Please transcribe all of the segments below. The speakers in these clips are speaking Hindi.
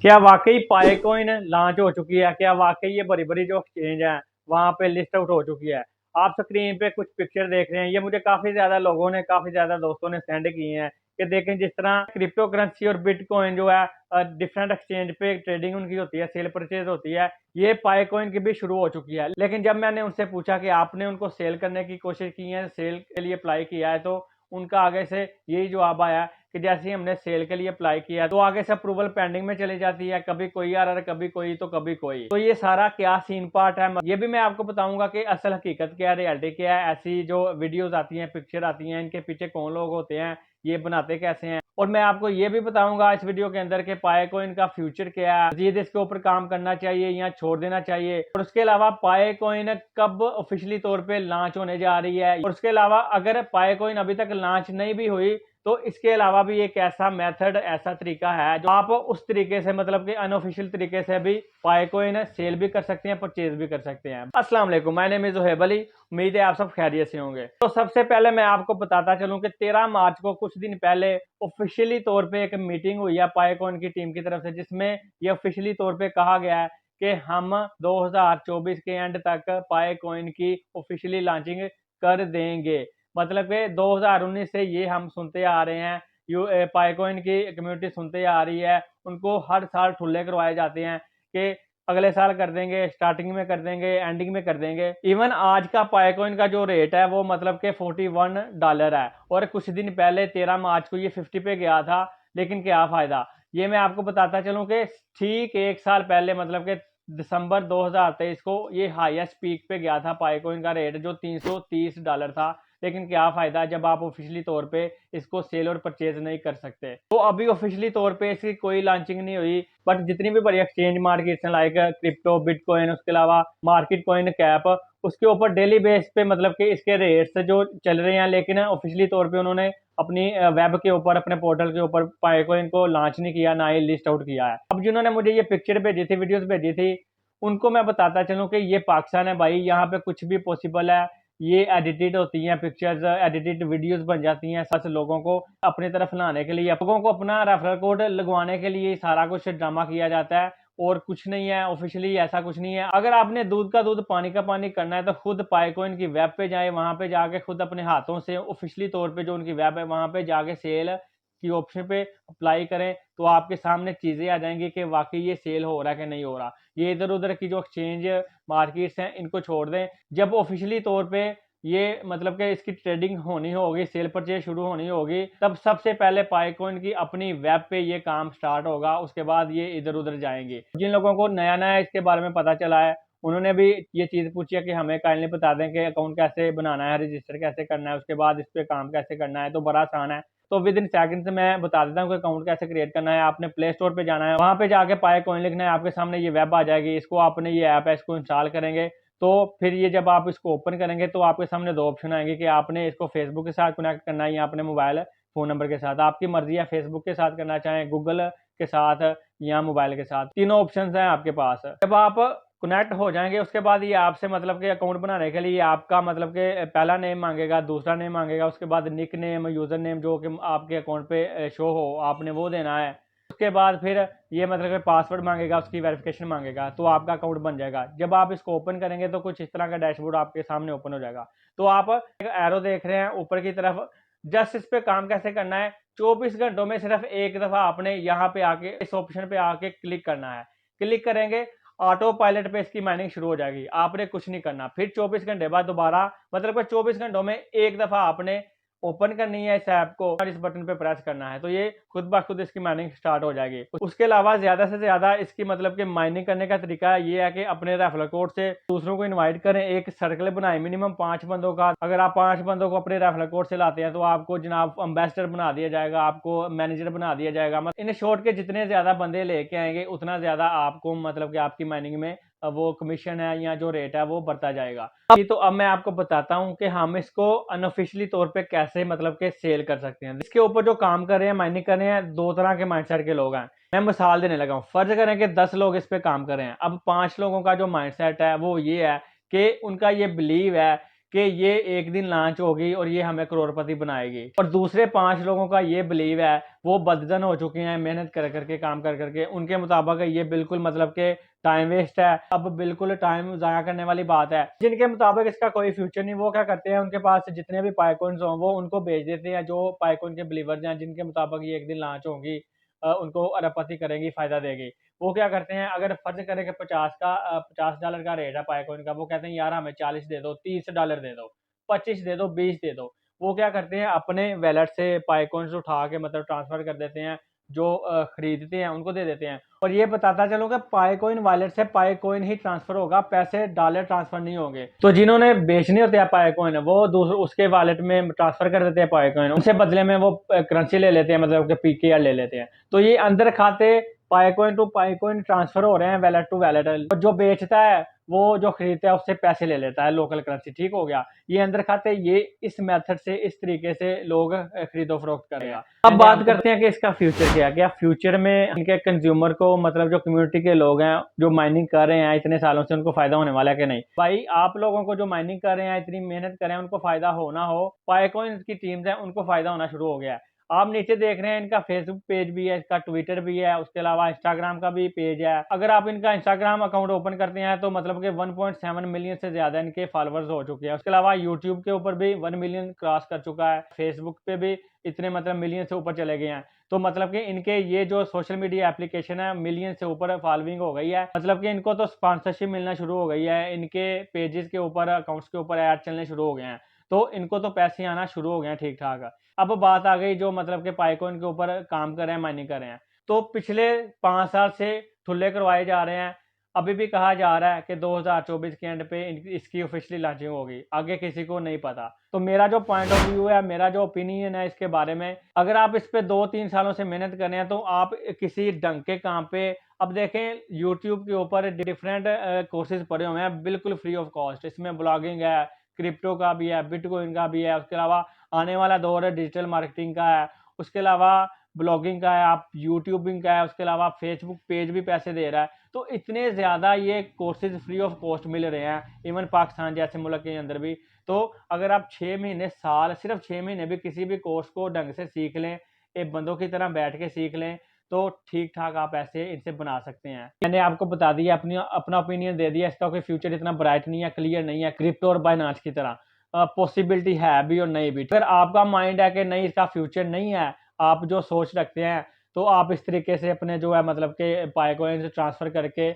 क्या वाकई पाइकॉइन लॉन्च हो चुकी है? क्या वाकई ये बड़ी बड़ी जो एक्सचेंज है वहां पे लिस्ट आउट हो चुकी है? आप स्क्रीन पे कुछ पिक्चर देख रहे हैं, ये मुझे काफी ज्यादा लोगों ने, काफी ज्यादा दोस्तों ने सेंड किए हैं कि देखें जिस तरह क्रिप्टो करेंसी और बिटकॉइन जो है डिफरेंट एक्सचेंज पे ट्रेडिंग उनकी होती है, सेल परचेज होती है, ये पाइकॉइन की भी शुरू हो चुकी है। लेकिन जब मैंने उनसे पूछा कि आपने उनको सेल करने की कोशिश की है, सेल के लिए अप्लाई किया है, तो उनका आगे से यही जवाब आया कि जैसे ही हमने सेल के लिए अप्लाई किया तो आगे से अप्रूवल पेंडिंग में चली जाती है, कभी कोई आ रहा है, कभी कोई तो कभी कोई। तो ये सारा क्या सीन पार्ट है, ये भी मैं आपको बताऊंगा कि असल हकीकत क्या है, रियलिटी क्या है, ऐसी जो वीडियोस आती हैं, पिक्चर आती हैं, इनके पीछे कौन लोग होते हैं, ये बनाते कैसे हैं। और मैं आपको ये भी बताऊंगा इस वीडियो के अंदर कि पाइकॉइन का फ्यूचर क्या है, मजीद इसके ऊपर काम करना चाहिए या छोड़ देना चाहिए, और उसके अलावा पाइकॉइन कब ऑफिशियली तौर पे लॉन्च होने जा रही है, और उसके अलावा अगर पाइकॉइन अभी तक लॉन्च नहीं भी हुई तो इसके अलावा भी एक ऐसा मेथड, ऐसा तरीका है जो आप उस तरीके से, मतलब कि अनऑफिशियल तरीके से भी पाइकॉइन सेल भी कर सकते हैं, परचेज भी कर सकते हैं। अस्सलाम वालेकुम, my name is Zoheb Ali. उम्मीद है आप सब खैरियत से होंगे। तो सबसे पहले मैं आपको बताता चलूं कि 13 मार्च को कुछ दिन पहले ऑफिशियली तौर पे एक मीटिंग हुई है पाइकॉइन की टीम की तरफ से, जिसमें ये ऑफिशियली तौर पे कहा गया है कि हम 2024 के एंड तक पाइकॉइन की ऑफिशियली लॉन्चिंग कर देंगे। मतलब कि 2019 से ये हम सुनते आ रहे हैं, पाइकॉइन की कम्युनिटी सुनते आ रही है, उनको हर साल ठुल्ले करवाए जाते हैं कि अगले साल कर देंगे, स्टार्टिंग में कर देंगे, एंडिंग में कर देंगे। इवन आज का पाइकॉइन का जो रेट है वो मतलब कि $41 है, और कुछ दिन पहले 13 मार्च को ये 50 पे गया था। लेकिन क्या फायदा, ये मैं आपको बताता चलूं कि ठीक एक साल पहले, मतलब कि दिसंबर 2023 को ये हाईएस्ट पीक पे गया था पाइकॉइन का रेट, जो $330 था। लेकिन क्या फायदा जब आप ऑफिशियली तौर पे इसको सेल और परचेज नहीं कर सकते। तो अभी ऑफिशियली तौर पे इसकी कोई लॉन्चिंग नहीं हुई, बट जितनी भी बड़ी एक्सचेंज मार्केट्स हैं लाइक क्रिप्टो, बिटकॉइन, उसके अलावा मार्केट कॉइन कैप, उसके ऊपर डेली बेस पे मतलब कि इसके रेट्स जो चल रहे हैं, लेकिन ऑफिशियली तौर पे उन्होंने अपनी वेब के ऊपर, अपने पोर्टल के ऊपर पाइकॉइन को लॉन्च नहीं किया, ना ही लिस्ट आउट किया है। अब जिन्होंने मुझे ये पिक्चर भेजी थी, वीडियोस भेजी थी, उनको मैं बताता चलूं कि ये पाकिस्तान है भाई, यहाँ पे कुछ भी पॉसिबल है। ये एडिटेड होती हैं पिक्चर्स, एडिटेड वीडियोस बन जाती हैं, सच लोगों को अपनी तरफ लाने के लिए, लोगों को अपना रेफरल कोड लगवाने के लिए सारा कुछ ड्रामा किया जाता है, और कुछ नहीं है। ऑफिशियली ऐसा कुछ नहीं है। अगर आपने दूध का दूध पानी का पानी करना है तो खुद पाइकॉइन की वेब पे जाए, वहां पे जाके खुद अपने हाथों से ऑफिशियली तौर पे जो उनकी वेब है वहां पे जाके सेल की ऑप्शन पे अप्लाई करें, तो आपके सामने चीजें आ जाएंगी कि वाकई ये सेल हो रहा है कि नहीं हो रहा। ये इधर उधर की जो एक्सचेंज मार्केट्स हैं इनको छोड़ दें। जब ऑफिशियली तौर पे ये मतलब कि इसकी ट्रेडिंग होनी होगी, सेल परचेज शुरू होनी होगी, तब सबसे पहले पाइकॉइन की अपनी वेब पे ये काम स्टार्ट होगा, उसके बाद ये इधर उधर जाएंगे। जिन लोगों को नया नया इसके बारे में पता चला है उन्होंने भी ये चीज पूछी है कि हमें काइंडली बता दें कि अकाउंट कैसे बनाना है, रजिस्टर कैसे करना है, उसके बाद इस पे काम कैसे करना है। तो बड़ा आसान है, तो विद इन सेकंड से मैं बता देता हूँ कि अकाउंट कैसे क्रिएट करना है। आपने प्ले स्टोर पे जाना है, वहां पे जाके पाइकॉइन लिखना है, आपके सामने ये वेब आ जाएगी। इसको आपने, ये ऐप है, इसको इंस्टॉल करेंगे, तो फिर ये जब आप इसको ओपन करेंगे तो आपके सामने दो ऑप्शन आएंगे कि आपने इसको फेसबुक के साथ कनेक्ट करना है या अपने मोबाइल फोन नंबर के साथ। आपकी मर्जी है, फेसबुक के साथ करना चाहें, गूगल के साथ या मोबाइल के साथ, तीनों ऑप्शन हैं आपके पास। जब आप कनेक्ट हो जाएंगे उसके बाद ये आपसे मतलब कि अकाउंट बनाने के लिए आपका मतलब कि पहला नेम मांगेगा, दूसरा नेम मांगेगा, उसके बाद निक नेम, यूजर नेम जो कि आपके अकाउंट पे शो हो, आपने वो देना है। उसके बाद फिर ये मतलब कि पासवर्ड मांगेगा, उसकी वेरिफिकेशन मांगेगा, तो आपका अकाउंट बन जाएगा। जब आप इसको ओपन करेंगे तो कुछ इस तरह का डैशबोर्ड आपके सामने ओपन हो जाएगा। तो आप एक एरो देख रहे हैं ऊपर की तरफ, जस्ट इस पे काम कैसे करना है, 24 घंटों में सिर्फ एक दफा आपने यहाँ पे आके इस ऑप्शन पे आके क्लिक करना है। क्लिक करेंगे, ऑटो पायलट पे इसकी माइनिंग शुरू हो जाएगी, आपने कुछ नहीं करना। फिर 24 घंटे बाद दोबारा, मतलब 24 घंटों में एक दफा आपने ओपन करनी है इस ऐप को और इस बटन पे प्रेस करना है, तो ये खुद ब खुद इसकी माइनिंग स्टार्ट हो जाएगी। उसके अलावा ज्यादा से ज्यादा इसकी मतलब कि माइनिंग करने का तरीका ये है कि अपने रेफरल कोड से दूसरों को इनवाइट करें, एक सर्कल बनाए मिनिमम 5 बंदों का। अगर आप 5 बंदों को अपने रेफरल कोड से लाते हैं तो आपको जनाब एम्बेसडर बना दिया जाएगा, आपको मैनेजर बना दिया जाएगा। इन शॉर्ट के जितने ज्यादा बंदे लेके आएंगे उतना ज्यादा आपको मतलब कि आपकी माइनिंग में वो कमीशन है या जो रेट है वो बढ़ता जाएगा। तो अब मैं आपको बताता हूं कि हम इसको अनऑफिशियली तौर पे कैसे मतलब के सेल कर सकते हैं। इसके ऊपर जो काम कर रहे हैं, माइनिंग कर रहे हैं, दो तरह के माइंडसेट के लोग हैं। मैं मिसाल देने लगा हूं, फर्ज करें कि 10 लोग इस पे काम कर रहे हैं। अब 5 लोगों का जो माइंडसेट है वो ये है कि उनका ये बिलीव है कि ये एक दिन लॉन्च होगी और ये हमें करोड़पति बनाएगी, और दूसरे 5 लोगों का ये बिलीव है, वो बददन हो चुके हैं मेहनत कर करके, काम कर करके, उनके मुताबिक ये बिल्कुल मतलब के टाइम वेस्ट है, अब बिल्कुल टाइम जाया करने वाली बात है। जिनके मुताबिक इसका कोई फ्यूचर नहीं, वो क्या करते हैं, उनके पास जितने भी पाइकॉइन्स हों वो उनको बेच देते हैं, जो पाइकॉइन के बिलीवर्स हैं जिनके मुताबिक ये एक दिन लॉन्च होंगी, उनको अरबपति करेंगी, फायदा देगी। वो क्या करते हैं, अगर फर्ज करें कि $50 का रेट है पाइकॉइन का, वो कहते हैं यार हमें 40 दे दो, $30 दे दो, 25 दे दो, 20 दे दो। वो क्या करते हैं, अपने वैलेट से पाइकॉइन्स उठा के मतलब ट्रांसफर कर देते हैं, जो खरीदते हैं उनको दे देते हैं। और ये बताता चलो कि पाइकॉइन वॉलेट से पाइकॉइन ही ट्रांसफर होगा, पैसे डॉलर ट्रांसफर नहीं होंगे। तो जिन्होंने बेचने होते हैं पाइकॉइन, वो दूसरे उसके वॉलेट में ट्रांसफर कर देते हैं पाइकॉइन, उनसे बदले में वो करेंसी ले लेते हैं, मतलब कि पीकेआर ले लेते हैं। तो ये अंदर खाते पाइकॉइन टू पाइकॉइन ट्रांसफर हो रहे हैं, वैलेट टू वैलेट। और जो बेचता है, वो जो खरीदता है उससे पैसे ले लेता है, लोकल करेंसी। ठीक हो गया, ये अंदर खाते, ये इस मेथड से, इस तरीके से लोग खरीदो फरोख्त करेगा। अब बात करते हैं कि इसका फ्यूचर क्या है। क्या फ्यूचर में इनके कंज्यूमर को, मतलब जो कम्युनिटी के लोग हैं जो माइनिंग कर रहे हैं इतने सालों से, उनको फायदा होने वाला है कि नहीं? भाई आप लोगों को जो माइनिंग कर रहे हैं, इतनी मेहनत कर रहे हैं, उनको फायदा हो ना हो, पाइकॉइन की टीम्स है उनको फायदा होना शुरू हो गया है। आप नीचे देख रहे हैं, इनका फेसबुक पेज भी है, इसका ट्विटर भी है, उसके अलावा इंस्टाग्राम का भी पेज है। अगर आप इनका इंस्टाग्राम अकाउंट ओपन करते हैं तो मतलब कि 1.7 मिलियन से ज्यादा इनके फॉलोअर्स हो चुके हैं। उसके अलावा यूट्यूब के ऊपर भी 1 मिलियन क्रॉस कर चुका है, फेसबुक पे भी इतने मतलब मिलियन से ऊपर चले गए हैं। तो मतलब कि इनके ये जो सोशल मीडिया एप्लीकेशन है, मिलियन से ऊपर फॉलोइंग हो गई है, मतलब कि इनको तो स्पॉन्सरशिप मिलना शुरू हो गई है, इनके पेजेस के ऊपर, अकाउंट्स के ऊपर ऐड चलने शुरू हो गए हैं, तो इनको तो पैसे आना शुरू हो गए हैं ठीक ठाक। अब बात आ गई जो मतलब कि पाइकॉइन के ऊपर काम कर रहे हैं, माइनिंग कर रहे हैं, तो पिछले 5 साल से ठुल्ले करवाए जा रहे हैं। अभी भी कहा जा रहा है कि 2024 के एंड पे इसकी ऑफिशियली लॉन्चिंग होगी, आगे किसी को नहीं पता। तो मेरा जो पॉइंट ऑफ व्यू है, मेरा जो ओपिनियन है इसके बारे में, अगर आप इस पे 2-3 सालों से मेहनत कर रहे हैं, तो आप किसी ढंग के काम पे, अब देखें यूट्यूब के ऊपर डिफरेंट कोर्सेज पड़े हुए हैं बिल्कुल फ्री ऑफ कॉस्ट। इसमें ब्लॉगिंग है, क्रिप्टो का भी है, बिटकॉइन का भी है, उसके अलावा आने वाला दौर है डिजिटल मार्केटिंग का है, उसके अलावा ब्लॉगिंग का है, आप यूट्यूबिंग का है, उसके अलावा फेसबुक पेज भी पैसे दे रहा है। तो इतने ज़्यादा ये कोर्सेज फ्री ऑफ कॉस्ट मिल रहे हैं, इवन पाकिस्तान जैसे मुल्क के अंदर भी। तो अगर आप 6 महीने, साल, सिर्फ 6 महीने भी किसी भी कोर्स को ढंग से सीख लें, एक बंदों की तरह बैठ के सीख लें, तो ठीक ठाक आप ऐसे इनसे बना सकते हैं। मैंने आपको बता दिया, अपना ओपिनियन दे दिया, इसका कोई फ्यूचर इतना ब्राइट नहीं है, क्लियर नहीं है, क्रिप्टो और बाइनांस की तरह। पॉसिबिलिटी है भी और नहीं भी। अगर आपका माइंड है कि नहीं इसका फ्यूचर नहीं है, आप जो सोच रखते हैं, तो आप इस तरीके से अपने जो है मतलब के पाइकॉइन से ट्रांसफ़र करके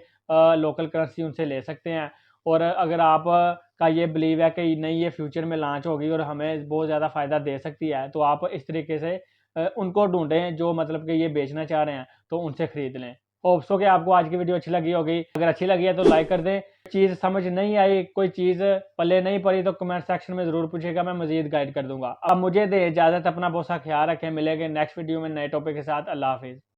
लोकल करेंसी उनसे ले सकते हैं। और अगर आप का ये बिलीव है कि नहीं ये फ्यूचर में लॉन्च होगी और हमें बहुत ज़्यादा फ़ायदा दे सकती है, तो आप इस तरीके से उनको ढूंढें जो मतलब कि ये बेचना चाह रहे हैं, तो उनसे खरीद लें। होप सो कि आपको आज की वीडियो अच्छी लगी होगी। अगर अच्छी लगी है तो लाइक कर दें। चीज़ समझ नहीं आई, कोई चीज़ पल्ले नहीं पड़ी, तो कमेंट सेक्शन में ज़रूर पूछिएगा, मैं मज़ीद गाइड कर दूंगा। अब मुझे दे इजाज़त, अपना बहुत सा ख्याल रखें। मिलेंगे नेक्स्ट वीडियो में नए टॉपिक के साथ। अल्लाह हाफिज़।